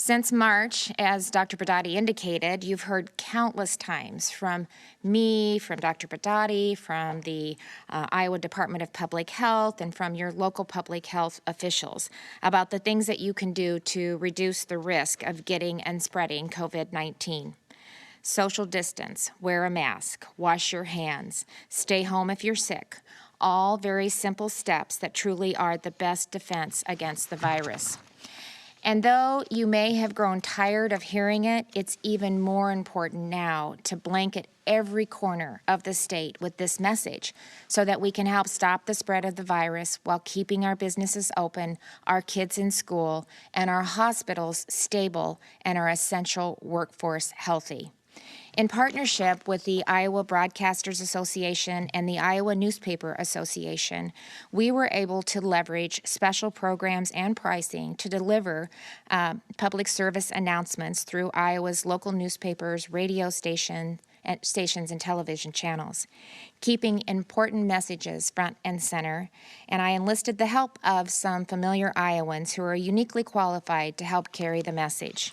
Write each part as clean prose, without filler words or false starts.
Since March, as Dr. Badati indicated, you've heard countless times from me, from Dr. Badati, from the Iowa Department of Public Health, and from your local public health officials about the things that you can do to reduce the risk of getting and spreading COVID-19. Social distance, wear a mask, wash your hands, stay home if you're sick, all very simple steps that truly are the best defense against the virus. And though you may have grown tired of hearing it, it's even more important now to blanket every corner of the state with this message so that we can help stop the spread of the virus while keeping our businesses open, our kids in school, and our hospitals stable and our essential workforce healthy. In partnership with the Iowa Broadcasters Association and the Iowa Newspaper Association, we were able to leverage special programs and pricing to deliver public service announcements through Iowa's local newspapers, radio stations, and television channels, keeping important messages front and center. And I enlisted the help of some familiar Iowans who are uniquely qualified to help carry the message.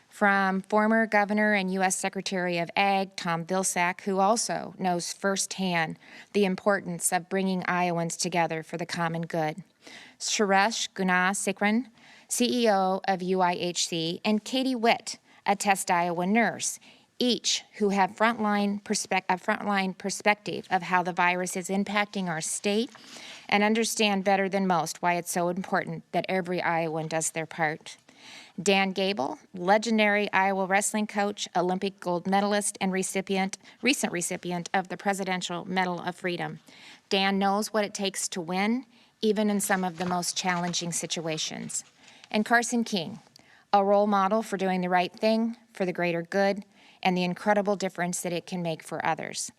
From former Governor and U.S. Secretary of Ag, Tom Vilsack, who also knows firsthand the importance of bringing Iowans together for the common good. Suresh Gunasekaran, CEO of UIHC, and Katie Witt, a Test Iowa nurse, each who have a frontline perspective of how the virus is impacting our state and understand better than most why it's so important that every Iowan does their part. Dan Gable, legendary Iowa wrestling coach, Olympic gold medalist, and recent recipient of the Presidential Medal of Freedom. Dan knows what it takes to win, even in some of the most challenging situations. And Carson King, a role model for doing the right thing for the greater good and the incredible difference that it can make for others.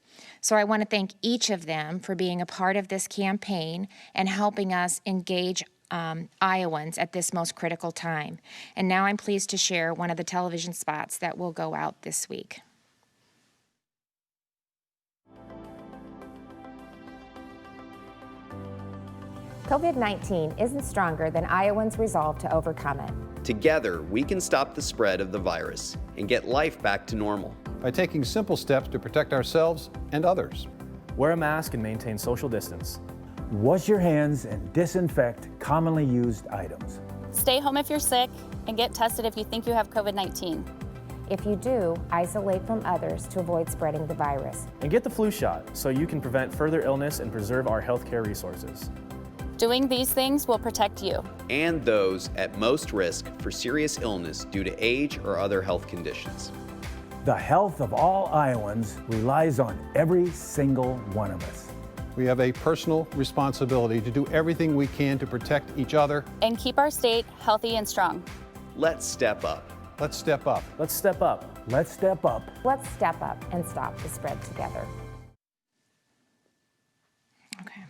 So I want to thank each of them for being a part of this campaign and helping us engage Iowans at this most critical time. And now I'm pleased to share one of the television spots that will go out this week. COVID-19 isn't stronger than Iowans' resolve to overcome it. Together, we can stop the spread of the virus and get life back to normal. By taking simple steps to protect ourselves and others. Wear a mask and maintain social distance. Wash your hands and disinfect commonly used items. Stay home if you're sick and get tested if you think you have COVID-19. If you do, isolate from others to avoid spreading the virus. And get the flu shot so you can prevent further illness and preserve our healthcare resources. Doing these things will protect you. And those at most risk for serious illness due to age or other health conditions. The health of all Iowans relies on every single one of us. We have a personal responsibility to do everything we can to protect each other. And keep our state healthy and strong. Let's step up. Let's step up. Let's step up. Let's step up. Let's step up and stop the spread together. Okay.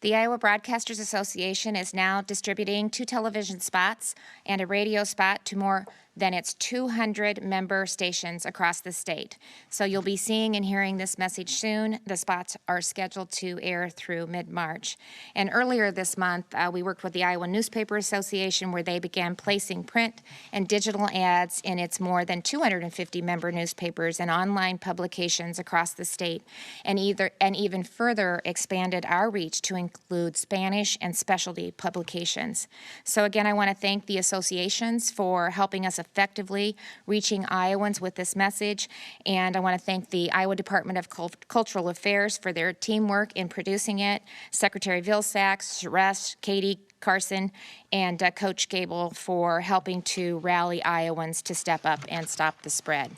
The Iowa Broadcasters Association is now distributing 2 television spots and a radio spot to more than its 200 member stations across the state. So you'll be seeing and hearing this message soon. The spots are scheduled to air through mid-March. And earlier this month, we worked with the Iowa Newspaper Association where they began placing print and digital ads in its more than 250 member newspapers and online publications across the state, and even further expanded our reach to include Spanish and specialty publications. So again, I want to thank the associations for helping us effectively reaching Iowans with this message. And I want to thank the Iowa Department of Cultural Affairs for their teamwork in producing it, Secretary Vilsack, Suresh, Katie, Carson, and Coach Gable for helping to rally Iowans to step up and stop the spread.